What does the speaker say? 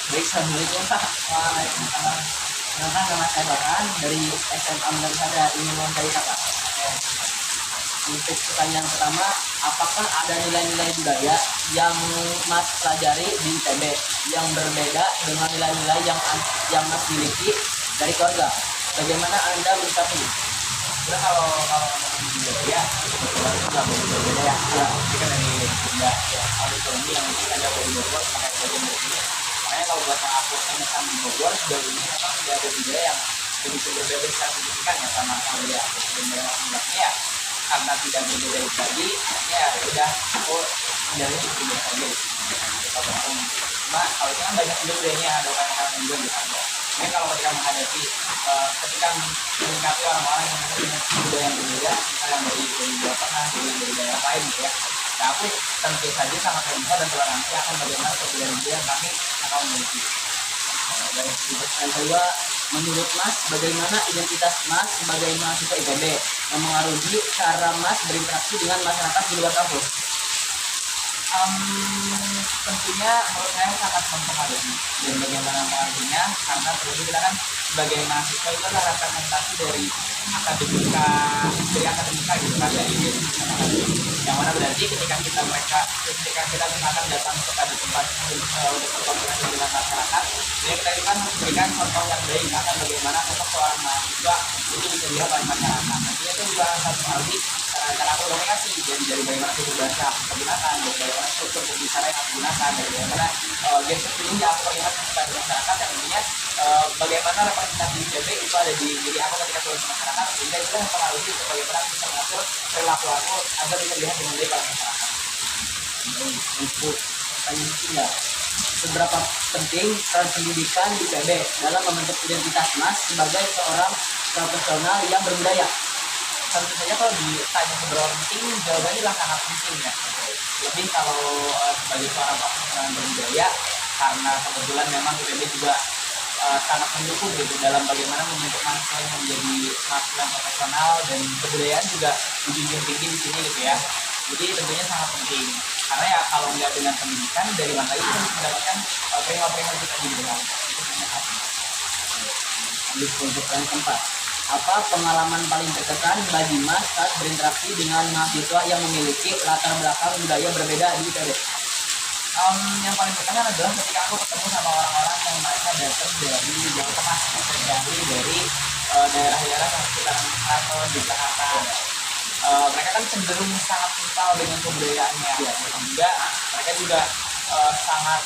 Baik, assalamualaikum Pak. Waalaikumsalam. Kenalkan, nama saya Farhan dari SMA Madrasah Ilmu Wanita Pak. Untuk pertanyaan pertama, apakah ada nilai-nilai budaya yang Mas pelajari di ITB yang berbeda dengan nilai-nilai yang Mas miliki dari keluarga? Bagaimana Anda menyikapi? Sebenarnya kalau ngomongin budaya, kebetulan itu nggak berbeda ya. Ini kan dari Bunda ya, kalau ekonomi yang mungkin ada dari Bogor sampai ke Jember ini. Makanya kalau buat yang aku tanyakan di Bogor sejauh ini memang tidak ada budaya yang begitu berbeda secara signifikan ya sama budaya aku sebenarnya ya. Karena tidak berbeda itu tadi, ya udah aku menjalani itu biasa aja. Cuma kalau itu kan banyak juga budayanya ada orang-orang juga di sana. Mungkin kalau ketika menghadapi ketika menyikapi orang-orang yang punya budaya yang berbeda, misalnya yang dari Jawa Tengah, dari daerah lain gitu ya. Nah aku tentu saja sangat terbuka dan toleransi akan bagaimana perbedaan budaya yang kami akan memiliki. Baik, yang kedua, menurut Mas, bagaimana identitas Mas sebagai mahasiswa ITB mempengaruhi cara Mas berinteraksi dengan masyarakat di luar kampus? Tentunya menurut saya sangat mempengaruhi dan bagaimana mempengaruhinya karena tentu kita kan sebagai mahasiswa itu adalah representasi dari akademika gitu kan dari yang mana berarti ketika kita misalkan datang kepada tempat untuk berkomunikasi dengan masyarakat jadi kita kan harus memberikan contoh yang baik akan bagaimana sosok seorang mahasiswa itu bisa dilihat oleh masyarakat nantinya itu juga sangat mempengaruhi cara aku komunikasi dari bagaimana tutur bahasa aku gunakan dari bagaimana struktur pembicaraan yang aku gunakan dari bagaimana gestur tubuh yang aku perlihatkan kepada masyarakat yang intinya bagaimana representasi ITB itu ada di diri aku ketika turun ke masyarakat sehingga itu mempengaruhi bagaimana aku bisa mengatur perilaku aku agar bisa dilihat dengan baik oleh masyarakat. Untuk pertanyaan ketiga, seberapa penting peran pendidikan di ITB dalam membentuk identitas Mas sebagai seorang profesional yang berbudaya? Tentu saja kalau ditanya seberapa penting jawabannya adalah sangat penting ya. Lebih kalau sebagai seorang profesional yang berbudaya karena kebetulan memang ITB juga sangat mendukung gitu dalam bagaimana membentuk mahasiswa yang menjadi mahasiswa yang profesional dan kebudayaan juga dijunjung tinggi di sini gitu ya. Jadi tentunya sangat penting karena ya kalau nggak dengan pendidikan dari mana lagi kita bisa mendapatkan perihal-perihal kita di dalam. Lanjut untuk yang keempat, apa pengalaman paling berkesan bagi Mas saat berinteraksi dengan mahasiswa yang memiliki latar belakang budaya berbeda di ITB? Yang paling berkesan adalah ketika aku ketemu sama orang-orang yang mereka datang dari Jawa Tengah, especially dari daerah-daerah yang sekitar atau di Jakarta. Mereka kan cenderung sangat kental dengan kebudayaannya, sehingga mereka juga sangat